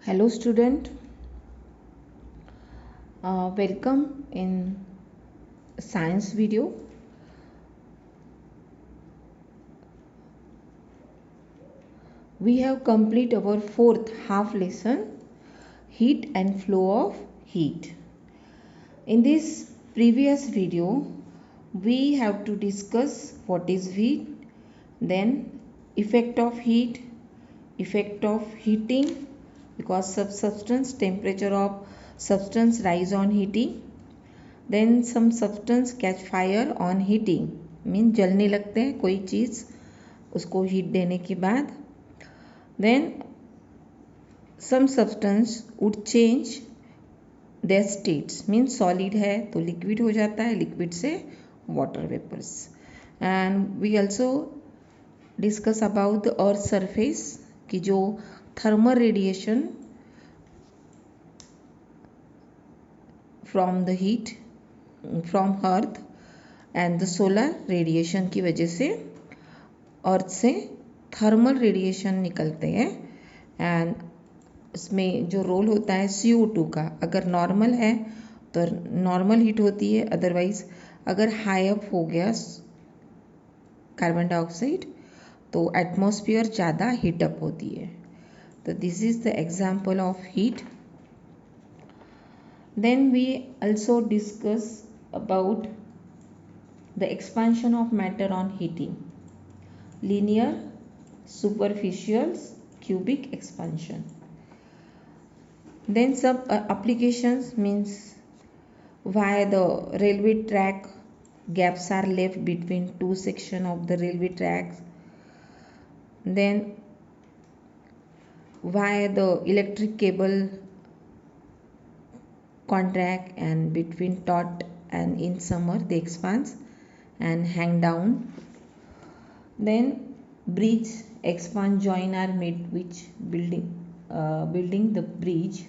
Hello student, welcome in science video. We have complete our fourth half lesson, heat and flow of heat. In this previous video, we have to discuss what is heat, then effect of heat, effect of heating, because substance temperature of substance rise on heating. Then some substance catch fire on heating, mean जलने लगते हैं कोई चीज़ उसको heat देने के बाद. Then some substance would change their states, mean solid है तो liquid हो जाता है, liquid से water vapors. And we also discuss about the earth surface कि जो thermal radiation from the heat from earth and the solar radiation की वजह से अर्थ से थर्मल रेडिएशन निकलते हैं. एंड इसमें जो रोल होता है CO2 का, अगर नॉर्मल है तो नॉर्मल हीट होती है, अदरवाइज अगर हाई अप हो गया कार्बन डाइऑक्साइड तो एटमॉस्फेयर ज़्यादा हीटअप होती है. तो this is the example of heat. Then we also discuss about the expansion of matter on heating, linear, superficial, cubic expansion. Then some applications means why the railway track gaps are left between two sections of the railway tracks. Then why the electric cable contract and between taut and in summer they expand and hang down. Then bridge expand join are made which building the bridge.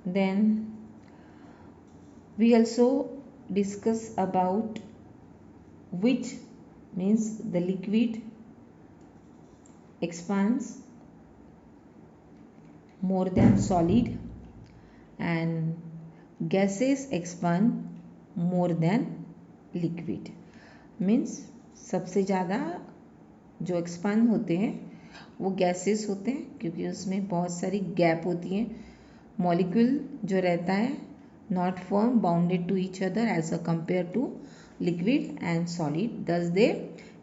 Then we also discuss about which means the liquid expands more than solid and gases expand more than liquid. Means सबसे ज़्यादा जो expand होते हैं वो gases होते हैं क्योंकि उसमें बहुत सारी गैप होती हैं. मॉलिक्यूल जो रहता है not firm bounded to each other as a compare to liquid and solid, thus they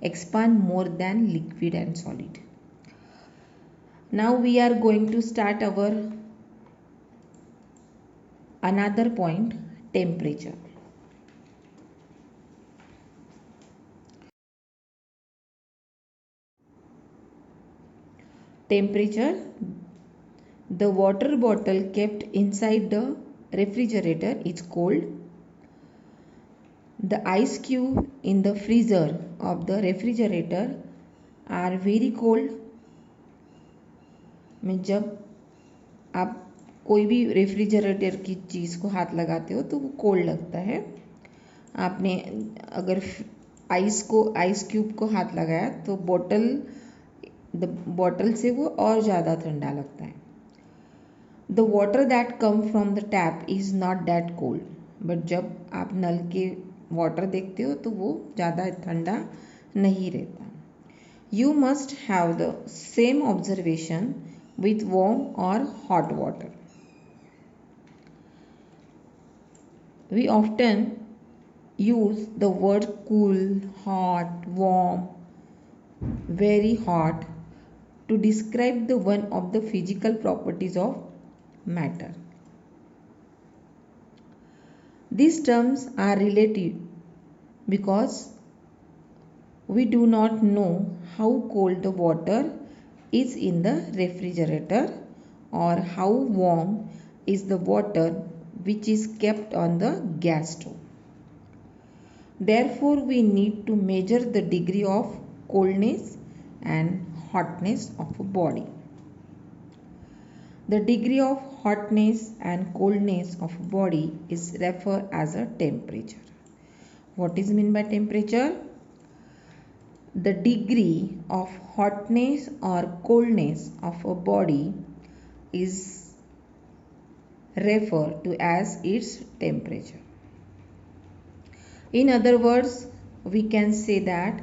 expand more than liquid and solid. Now we are going to start our another point, temperature. Temperature, the water bottle kept inside the refrigerator is cold. The ice cube in the freezer of the refrigerator are very cold. में जब आप कोई भी refrigerator की चीज़ को हाथ लगाते हो तो वो कोल्ड लगता है. आपने अगर आइस क्यूब को हाथ लगाया तो बॉटल से वो और ज़्यादा ठंडा लगता है. The water that come from the tap is not that cold, but जब आप नल के वाटर देखते हो तो वो ज़्यादा ठंडा नहीं रहता. You must have the same observation with warm or hot water. We often use the word cool, hot, warm, very hot to describe the one of the physical properties of matter. These terms are relative because we do not know how cold the water is in the refrigerator or how warm is the water which is kept on the gas stove. Therefore, we need to measure the degree of coldness and hotness of a body. The degree of hotness and coldness of a body is referred as a temperature. What is meant by temperature? The degree of hotness or coldness of a body is referred to as its temperature. In other words, we can say that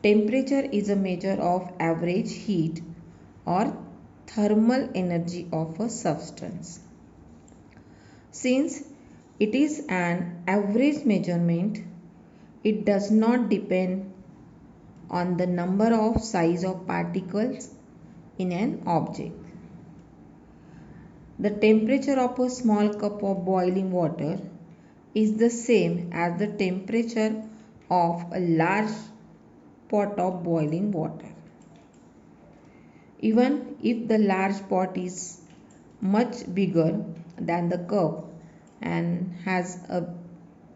temperature is a measure of average heat or thermal energy of a substance. Since it is an average measurement, it does not depend on the number of size of particles in an object. The temperature of a small cup of boiling water is the same as the temperature of a large pot of boiling water. Even if the large pot is much bigger than the cup and has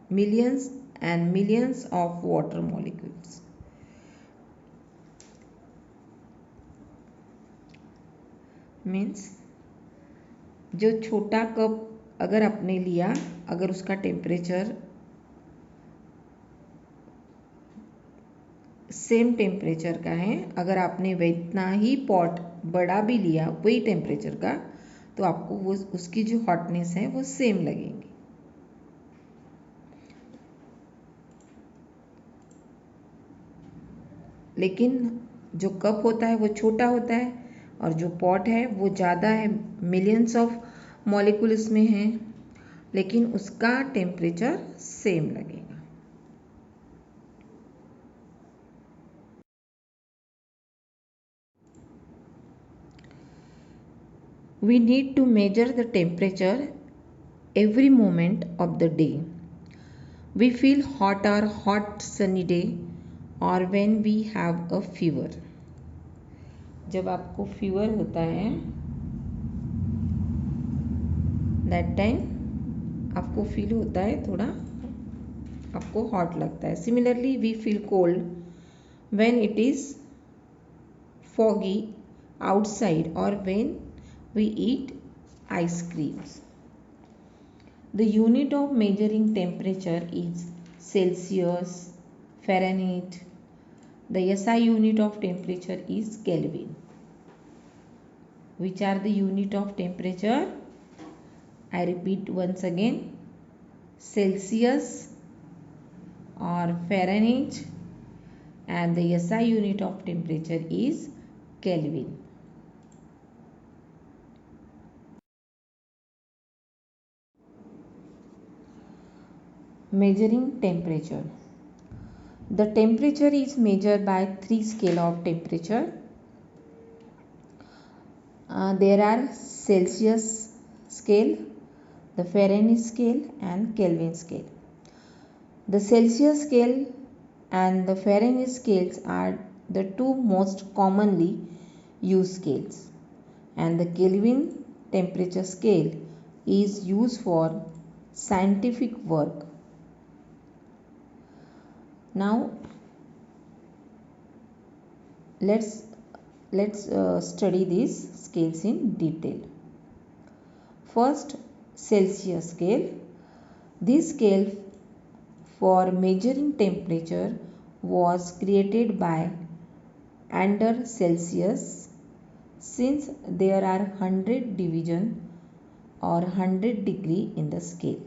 millions and millions of water molecules. Means जो छोटा cup अगर आपने लिया, अगर उसका temperature same temperature का है, अगर आपने इतना ही पॉट बड़ा भी लिया वही टेम्परेचर का, तो आपको वो उसकी जो हॉटनेस है वो सेम लगेगी. लेकिन जो कप होता है वो छोटा होता है और जो पॉट है वो ज़्यादा है, मिलियंस ऑफ मॉलिक्यूल इसमें हैं, लेकिन उसका टेम्परेचर सेम लगेगा. We need to measure the temperature every moment of the day. We feel hot or hot sunny day or when we have a fever. जब आपको फीवर होता है that time आपको फील होता है थोड़ा, आपको हॉट लगता है. Similarly we feel cold when it is foggy outside or when we eat ice creams. The unit of measuring temperature is Celsius, Fahrenheit. The SI unit of temperature is Kelvin. Which are the unit of temperature? I repeat once again, Celsius or Fahrenheit, and the SI unit of temperature is Kelvin. Measuring temperature. The temperature is measured by 3 scale of temperature. There are Celsius scale, the Fahrenheit scale and Kelvin scale. The Celsius scale and the Fahrenheit scales are the two most commonly used scales, and the Kelvin temperature scale is used for scientific work. Now let's study these scales in detail. First, Celsius scale. This scale for measuring temperature was created by under Celsius. Since there are 100 division or 100 degree in the scale,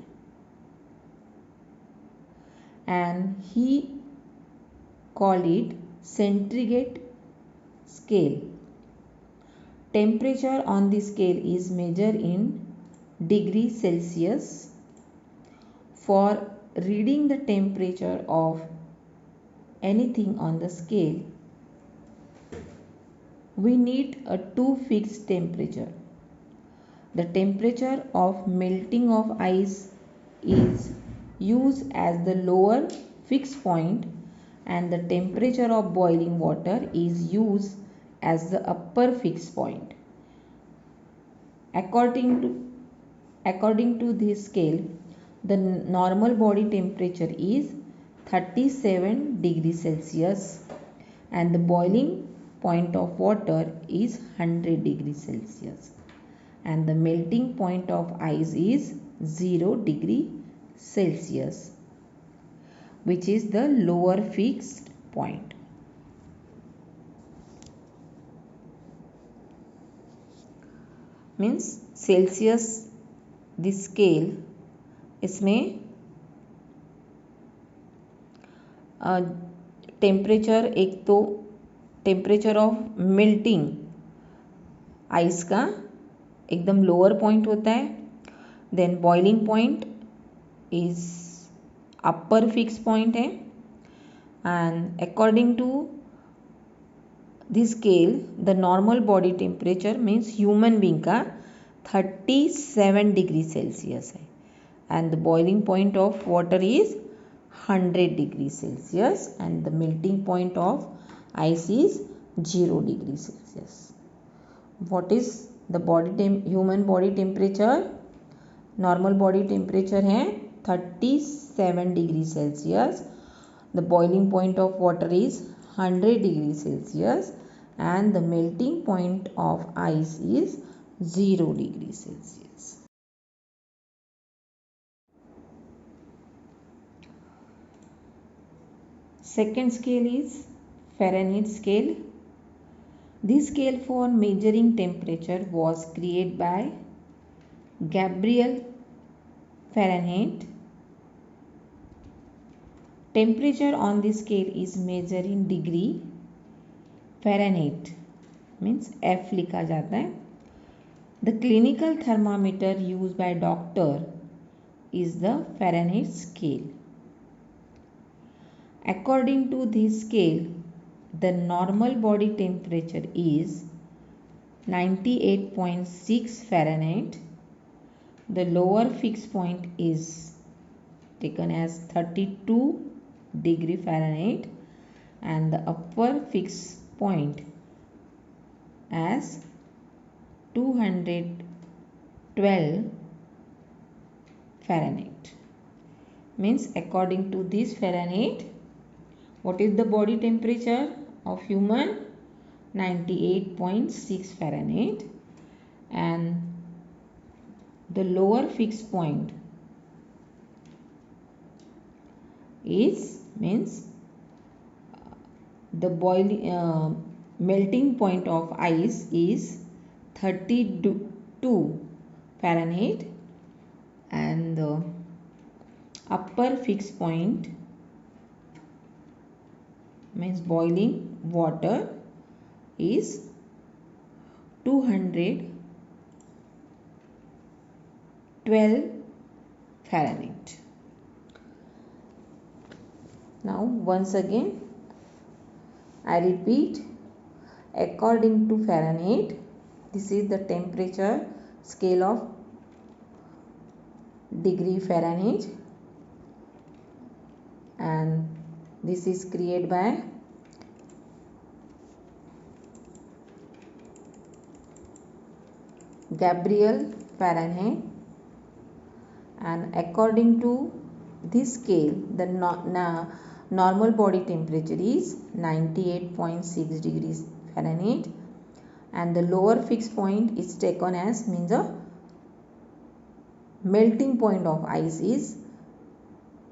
and he called it centigrade scale. Temperature on the scale is measured in degree Celsius. For reading the temperature of anything on the scale, we need a two fixed temperature. The temperature of melting of ice is used as the lower fixed point, and the temperature of boiling water is used as the upper fixed point. According to this scale, the normal body temperature is 37 degrees Celsius and the boiling point of water is 100 degrees Celsius and the melting point of ice is 0 degree Celsius, which is the lower fixed point. Means Celsius the scale, इसमें temperature, एक तो temperature of melting ice का एकदम lower point होता है, then boiling point is upper fix point है, and according to this scale the normal body temperature means human being का 37 degree Celsius है, and the boiling point of water is 100 degree Celsius, and the melting point of ice is 0 degree Celsius. What is the human body temperature? Normal body temperature है 37 degree Celsius. The boiling point of water is 100 degree Celsius, and the melting point of ice is 0 degree Celsius. Second scale is Fahrenheit scale. This scale for measuring temperature was created by Gabriel Fahrenheit. Temperature on this scale is measured in degree Fahrenheit, means F लिखा जाता है. The clinical thermometer used by doctor is the Fahrenheit scale. According to this scale, the normal body temperature is 98.6 Fahrenheit. The lower fixed point is taken as 32 degree Fahrenheit, and the upper fixed point as 212 Fahrenheit. Means according to this Fahrenheit, what is the body temperature of human? 98.6 Fahrenheit, and the lower fixed point is means the melting point of ice is 32 Fahrenheit, and the upper fixed point means boiling water is 212 Fahrenheit. Now once again I repeat, according to Fahrenheit, this is the temperature scale of degree Fahrenheit, and this is created by Gabriel Fahrenheit, and according to this scale the normal body temperature is 98.6 degrees Fahrenheit, and the lower fixed point is taken as means the melting point of ice is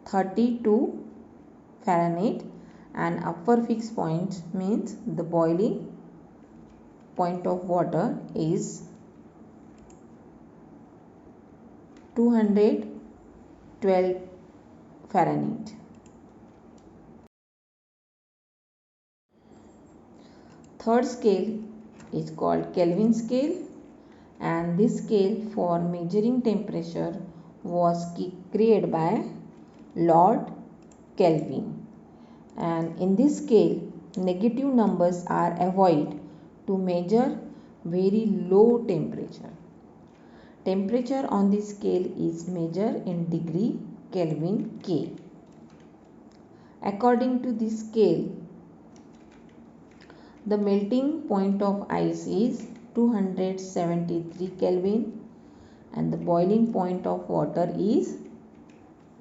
32 Fahrenheit, and upper fixed point means the boiling point of water is 212 Fahrenheit. Third scale is called Kelvin scale, and this scale for measuring temperature was created by Lord Kelvin, and in this scale negative numbers are avoided to measure very low temperature. Temperature on this scale is measured in degree Kelvin K. According to this scale, the melting point of ice is 273 Kelvin, and the boiling point of water is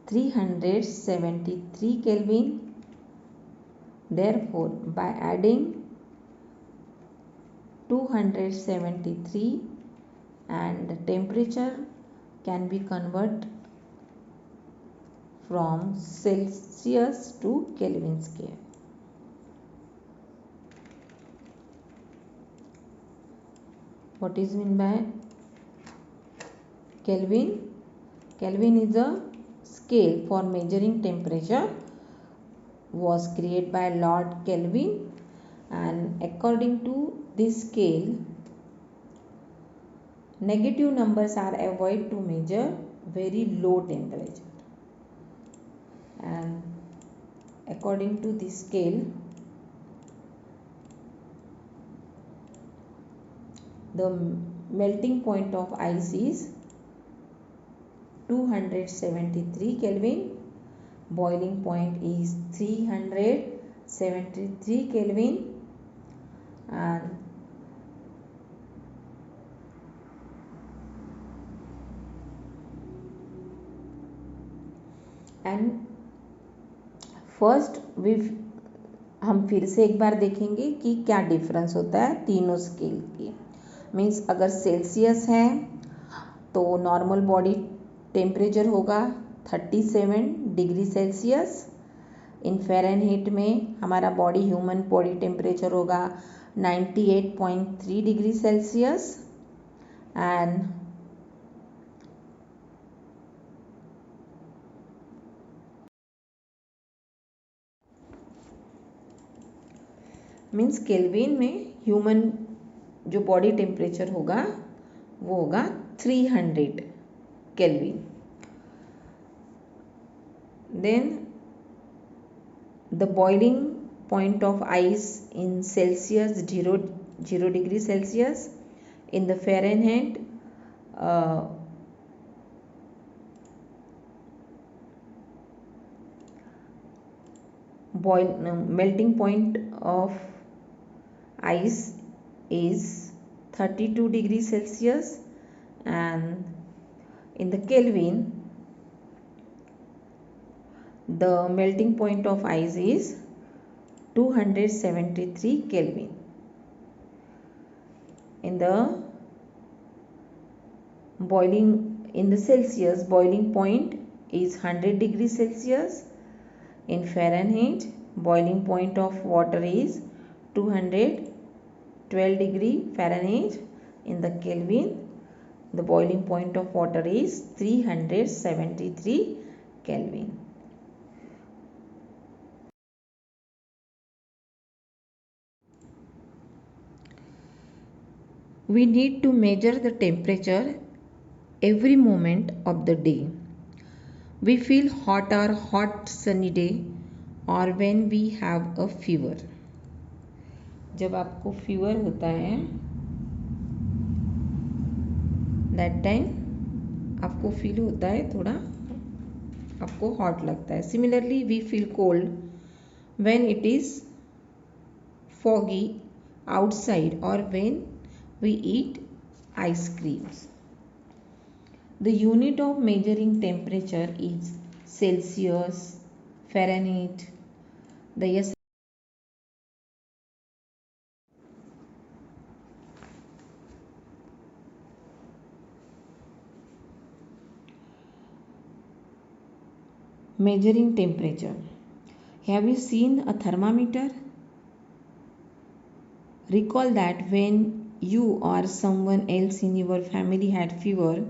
373 Kelvin. Therefore, by adding 273 and the temperature can be converted from Celsius to Kelvin scale. What is meant by Kelvin is a scale for measuring temperature, was created by Lord Kelvin, and according to this scale, negative numbers are avoided to measure very low temperature. And according to this scale, the melting point of ice is 273 Kelvin, boiling point is 373 Kelvin, and first हम फिर से एक बार देखेंगे कि क्या difference होता है तीनों स्केल के. मीन्स अगर सेल्सियस है तो नॉर्मल बॉडी टेम्परेचर होगा 37 डिग्री सेल्सियस. इन फ़ारेनहीट में हमारा बॉडी ह्यूमन बॉडी टेम्परेचर होगा 98.3 degree Celsius. And means Kelvin में ह्यूमन जो बॉडी टेम्परेचर होगा वो होगा 300 Kelvin. Then the boiling point of ice in Celsius 0 degree Celsius. In the Fahrenheit melting point of ice is 32 degrees Celsius, and in the Kelvin the melting point of ice is 273 Kelvin. In the Celsius, boiling point is 100 degrees Celsius. In Fahrenheit, boiling point of water is 212 degree Fahrenheit. In the Kelvin, the boiling point of water is 373 Kelvin. We need to measure the temperature every moment of the day. We feel hot or hot sunny day or when we have a fever. जब आपको fever होता है that time आपको feel होता है थोड़ा आपको hot लगता है. Similarly we feel cold when it is foggy outside or when we eat ice creams. The unit of measuring temperature is Celsius, Fahrenheit. The measuring temperature. Have you seen a thermometer? Recall that when you or someone else in your family had fever,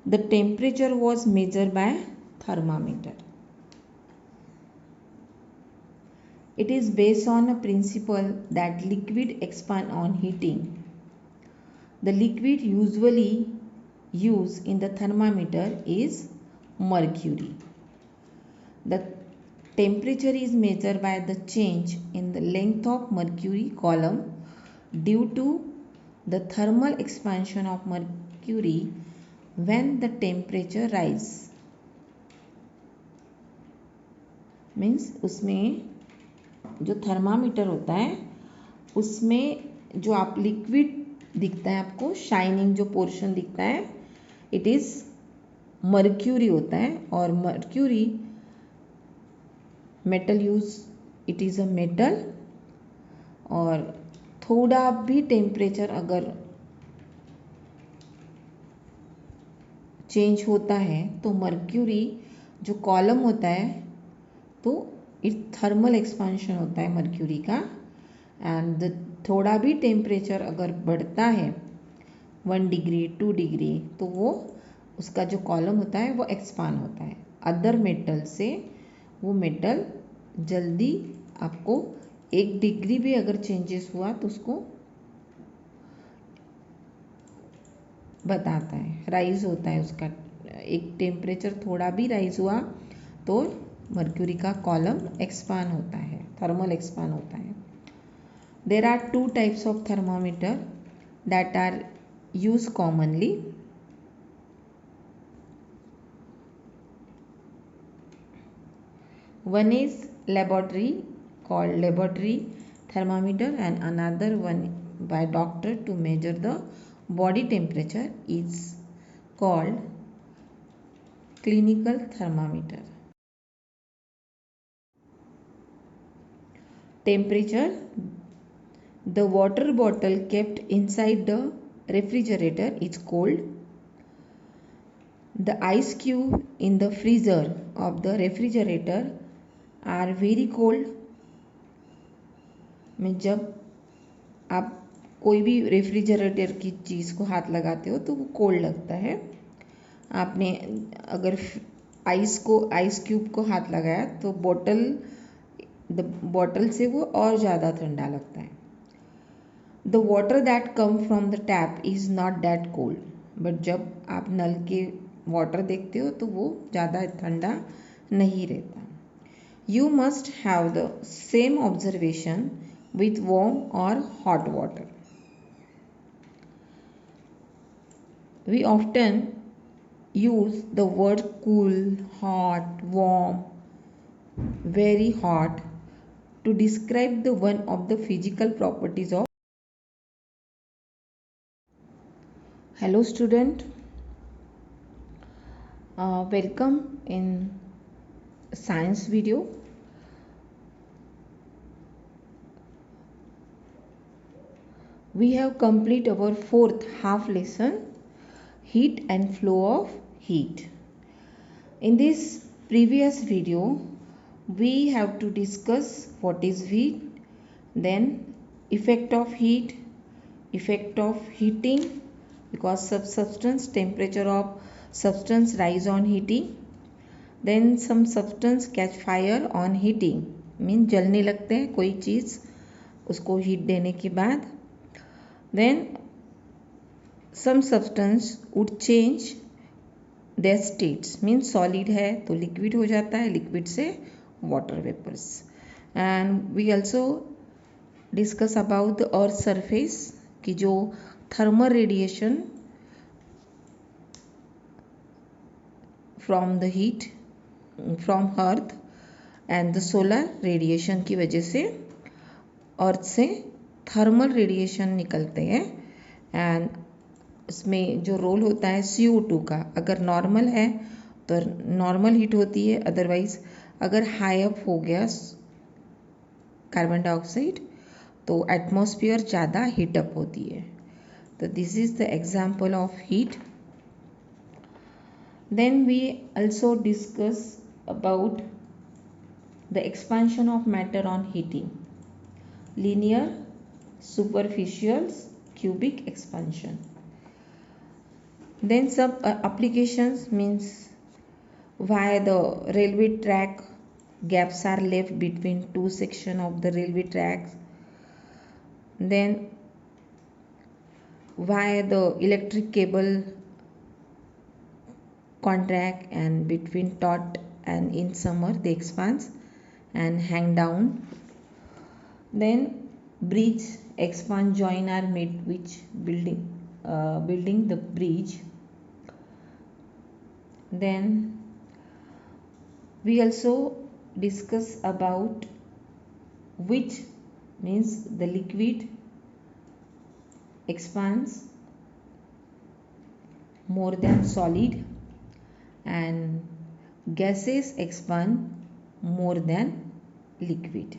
the temperature was measured by thermometer. It is based on a principle that liquid expand on heating. The liquid usually used in the thermometer is mercury. The temperature is measured by the change in the length of mercury column due to the thermal expansion of mercury when the temperature rise. Means उसमें जो thermometer होता है उसमें जो आप liquid दिखता है आपको शाइनिंग जो पोर्शन दिखता है इट इज़ मर्क्यूरी होता है. और mercury metal use it is a metal. और थोड़ा भी टेम्परेचर अगर चेंज होता है तो मर्क्यूरी जो कॉलम होता है तो इट थर्मल एक्सपांशन होता है मर्क्यूरी का. एंड थोड़ा भी टेम्परेचर अगर बढ़ता है 1 डिग्री 2 डिग्री तो वो उसका जो कॉलम होता है वो एक्सपांड होता है। अदर मेटल से वो मेटल जल्दी आपको 1 डिग्री भी अगर चेंजेस हुआ तो उसको बताता है, राइज होता है उसका। एक टेम्परेचर थोड़ा भी राइज हुआ तो मर्क्यूरी का कॉलम एक्सपांड होता है, थर्मल एक्सपांड होता है। There are 2 types of thermometer that are use commonly. One is laboratory, called laboratory thermometer, and another one by doctor to measure the body temperature is called clinical thermometer. Temperature: the water bottle kept inside the refrigerator is cold. The ice cube in the freezer of the refrigerator are very cold. में जब आप कोई भी refrigerator की चीज़ को हाथ लगाते हो तो वो कोल्ड लगता है। आपने अगर आइस क्यूब को हाथ लगाया तो बॉटल से वो और ज़्यादा ठंडा लगता है। The water that come from the tap is not that cold, but जब आप नल के वाटर देखते हो तो वो ज़्यादा ठंडा नहीं रहता। You must have the same observation with warm or hot water. We often use the word cool, hot, warm, very hot to describe the one of the physical properties of. Hello student, welcome in science video. We have complete our 4th half lesson, heat and flow of heat. In this previous video, we have to discuss what is heat, then effect of heat, effect of heating, because substance temperature of substance rise on heating, then some substance catch fire on heating, mean जलने लगते हैं कोई चीज़ उसको heat देने के बाद। then some substance would change their states, means solid है तो liquid हो जाता है, liquid से water vapors. and we also discuss about the earth surface कि जो thermal radiation from the heat from earth and the solar radiation की वजह से अर्थ से थर्मल रेडिएशन निकलते हैं। एंड इसमें जो रोल होता है CO2 का, अगर नॉर्मल है तो नॉर्मल हीट होती है, अदरवाइज अगर हाई अप हो गया कार्बन डाइऑक्साइड तो एटमॉस्फेयर ज़्यादा हीट अप होती है। तो this is the example of heat. Then we also discuss about the expansion of matter on heating, linear, superficial, cubic expansion. Then some applications, means why the railway track gaps are left between 2 sections of the railway tracks. Then why the electric cable contract and between taut and in summer they expand and hang down. Then bridge expand join are made which building the bridge. Then we also discuss about which, means the liquid expands more than solid and gases expand more than liquid,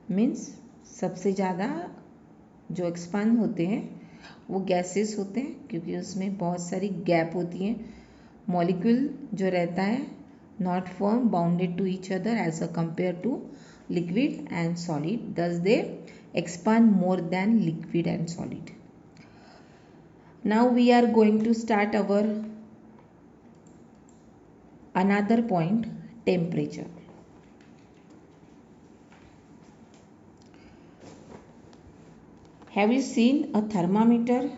means सबसे ज़्यादा जो expand होते हैं वो gases होते हैं क्योंकि उसमें बहुत सारी गैप होती हैं। मॉलिक्यूल जो रहता है not firm, bounded to each other as a compare to liquid and solid, thus they expand more than liquid and solid. Now we are going to start our another point, temperature. Have you seen a thermometer?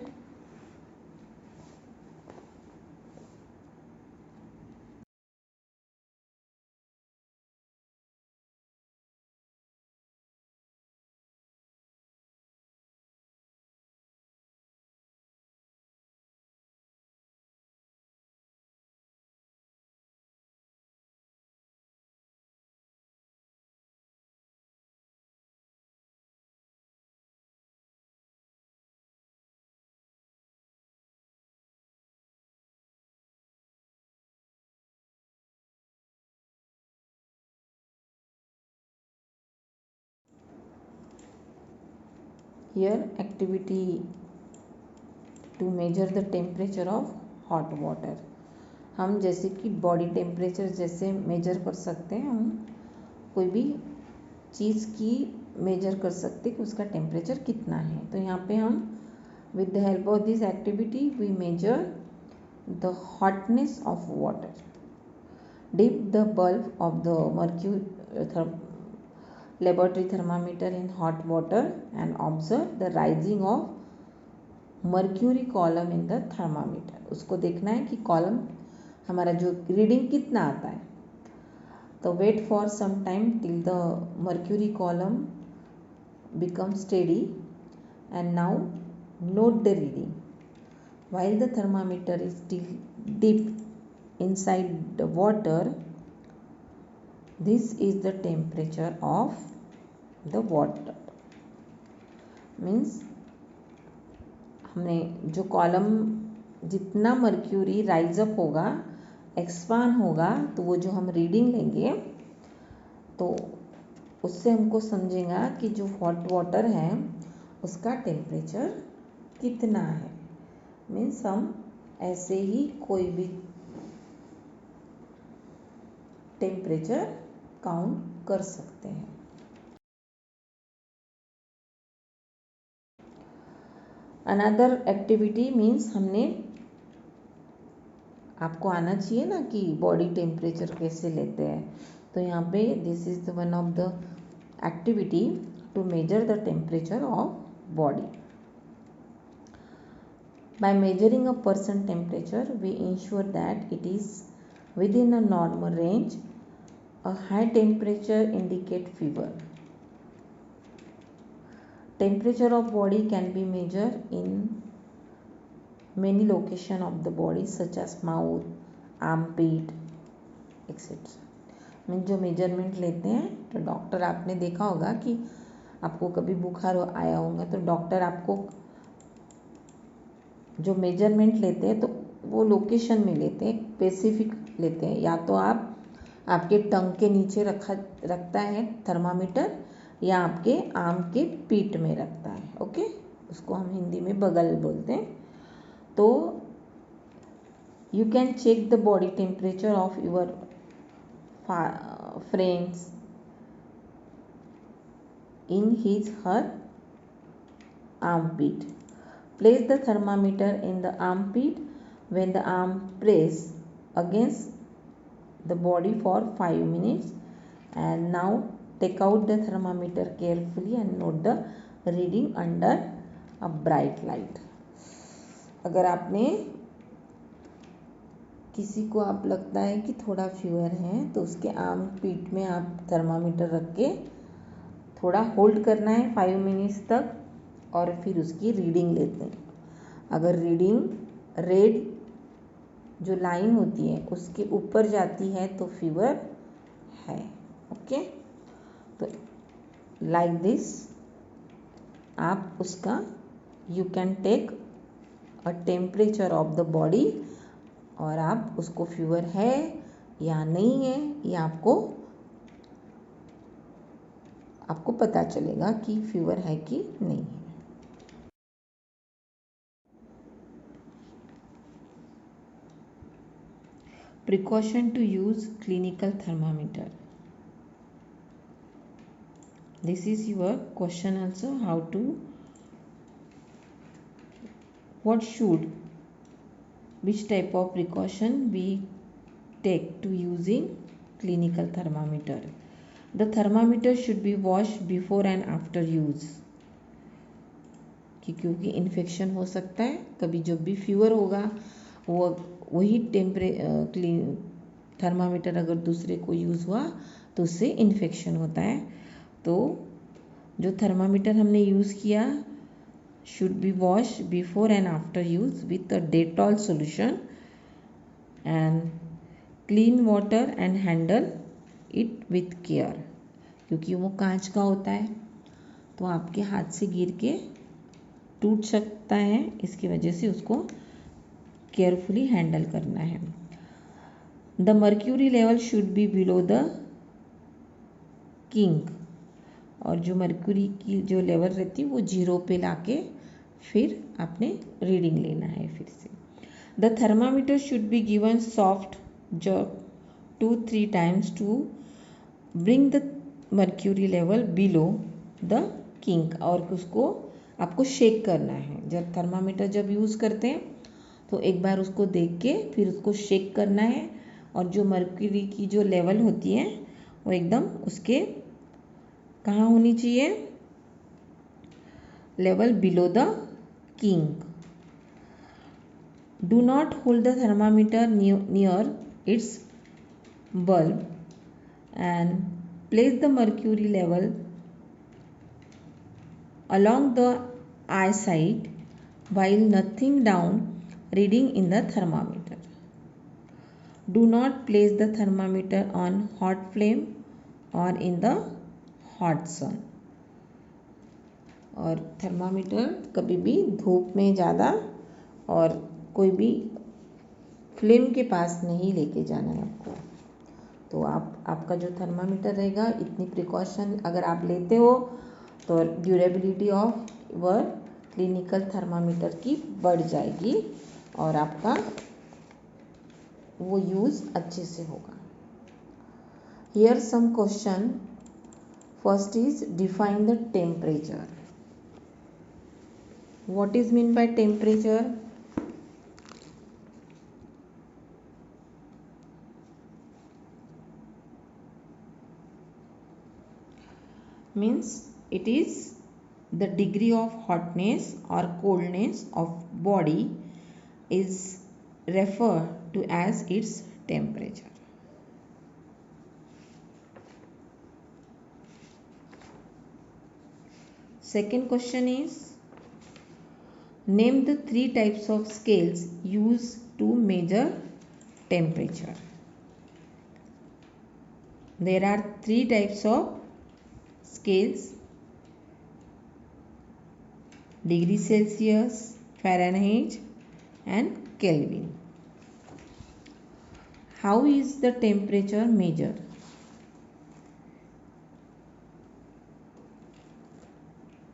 Here activity to measure the temperature of hot water. हम जैसे कि body temperature जैसे major कर सकते हैं, हम कोई भी चीज़ की मेजर कर सकते कि उसका टेम्परेचर कितना है. तो यहाँ पे हम with the help of this activity we measure the hotness of water. Dip the bulb of the laboratory thermometer in hot water and observe the rising of mercury column in the thermometer. उसको देखना है कि column हमारा जो reading कितना आता है. तो wait for some time till the mercury column becomes steady and now note the reading. While the thermometer is still dipped inside the water, this is the temperature of the water. Means हमने जो column जितना mercury rise up होगा, expand होगा, तो वो जो हम reading लेंगे तो उससे हमको समझेगा कि जो हॉट वाटर है उसका टेम्परेचर कितना है. मीन्स हम ऐसे ही कोई भी टेम्परेचर काउंट कर सकते हैं. अनदर एक्टिविटी मीन्स हमने आपको आना चाहिए ना कि बॉडी टेम्परेचर कैसे लेते हैं. तो यहाँ पे this is one of the activity to measure the temperature of body. By measuring a person temperature, we ensure that it is within a normal range. A high temperature indicate fever. Temperature of body can be measured in many locations of the body such as mouth, armpit, etc. Mean जो measurement लेते हैं तो doctor, आपने देखा होगा कि आपको कभी बुखार आया होगा तो डॉक्टर आपको जो मेजरमेंट लेते हैं तो वो लोकेशन में लेते हैं, स्पेसिफिक लेते हैं. या तो आपके टंग के नीचे रखता है थर्मामीटर या आपके आर्म के पीठ में रखता है. ओके, उसको हम हिंदी में बगल बोलते हैं. तो you can check the body temperature of your friends in his her armpit. Place the thermometer in the armpit when the arm press against the body for 5 minutes and now take out the thermometer carefully and note the reading under a bright light. अगर आपने किसी को आप लगता है कि थोड़ा fever है तो उसके आर्म पीठ में आप थर्मामीटर रख के थोड़ा होल्ड करना है 5 मिनट्स तक और फिर उसकी रीडिंग लेते हैं. अगर रीडिंग रेड जो लाइन होती है उसके ऊपर जाती है तो फीवर है. ओके, तो लाइक दिस आप उसका you can take a temperature of the body और आप उसको फीवर है या नहीं है ये आपको पता चलेगा कि फीवर है कि नहीं है. Precaution to use clinical thermometer. This is your question also, how to, which type of precaution we take to using clinical thermometer. The thermometer should be washed before and after use. क्योंकि infection हो सकता है, कभी जब भी fever होगा वही thermometer अगर दूसरे को यूज़ हुआ तो उससे इन्फेक्शन होता है. तो जो थर्मामीटर हमने यूज़ किया should be wash before and after use with a Dettol solution and clean water and handle it with care. क्योंकि वो कांच का होता है तो आपके हाथ से गिर के टूट सकता है, इसकी वजह से उसको केयरफुली हैंडल करना है. The mercury level should be below the king. और जो मर्क्यूरी की जो लेवल रहती है वो 0 पे लाके फिर आपने रीडिंग लेना है फिर से. The thermometer should be given soft jerk 2-3 times to bring the mercury level below the king. और उसको आपको शेक करना है. जब थर्मामीटर जब यूज़ करते हैं तो एक बार उसको देख के फिर उसको शेक करना है और जो मर्क्यूरी की जो लेवल होती है वो एकदम उसके कहाँ होनी चाहिए, level below the king. Do not hold the thermometer near it's bulb and place the mercury level along the eye side while nothing down reading in the thermometer. Do not place the thermometer on hot flame or in the hot sun. और thermometer कभी भी धूप में ज़्यादा और कोई भी flame के पास नहीं लेके जाना है आपको. तो आपका जो थर्मामीटर रहेगा इतनी प्रिकॉशन अगर आप लेते हो तो durability of were clinical thermometer की बढ़ जाएगी और आपका वो यूज़ अच्छे से होगा. Here some question. First is define the temperature. What is mean by temperature? Means it is the degree of hotness or coldness of body is referred to as its temperature. Second question is name the 3 types of scales used to measure temperature. There are 3 types of scales: degree Celsius, Fahrenheit and Kelvin. How is the temperature measured?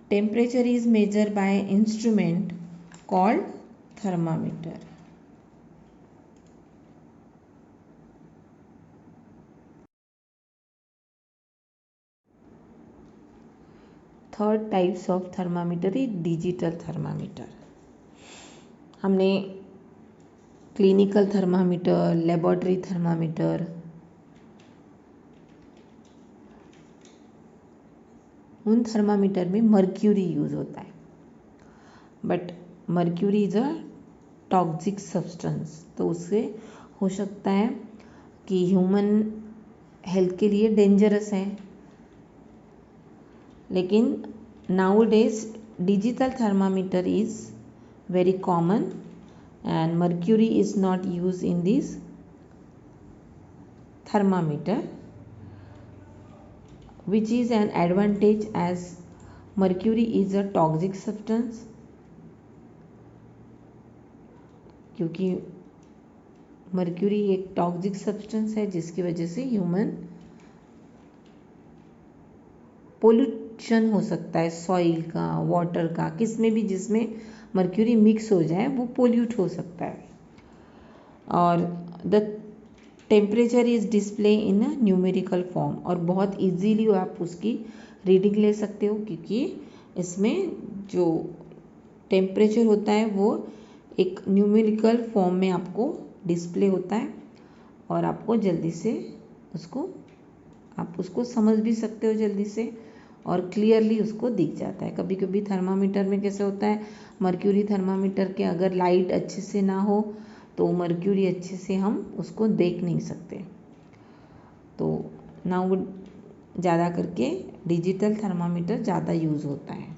Temperature is measured by an instrument called thermometer. Third types of thermometer is digital thermometer. हमने clinical thermometer, laboratory thermometer, उन thermometer में mercury use होता है. But mercury is a toxic substance, तो उससे हो सकता है कि ह्यूमन हेल्थ के लिए डेंजरस है. लेकिन nowadays digital thermometer is very common and mercury is not used in this thermometer, which is an advantage as mercury is a toxic substance. क्योंकि मर्क्यूरी एक टॉक्सिक सब्सटेंस है जिसकी वजह से ह्यूमन पोल्यूशन हो सकता है, सॉइल का, वाटर का, किस में भी जिसमें मर्क्यूरी मिक्स हो जाए वो पोल्यूट हो सकता है. और the temperature is display in a numerical form, और बहुत इजीली आप उसकी रीडिंग ले सकते हो क्योंकि इसमें जो टेम्परेचर होता है वो एक न्यूमेरिकल फॉर्म में आपको डिस्प्ले होता है. और आपको जल्दी से आप उसको समझ भी सकते हो जल्दी से, और क्लियरली उसको दिख जाता है। कभी कभी थर्मामीटर में कैसे होता है, मर्क्यूरी थर्मामीटर के अगर लाइट अच्छे से ना हो तो मर्क्यूरी अच्छे से हम उसको देख नहीं सकते। तो नाउ ज़्यादा करके डिजिटल थर्मामीटर ज़्यादा यूज़ होता है।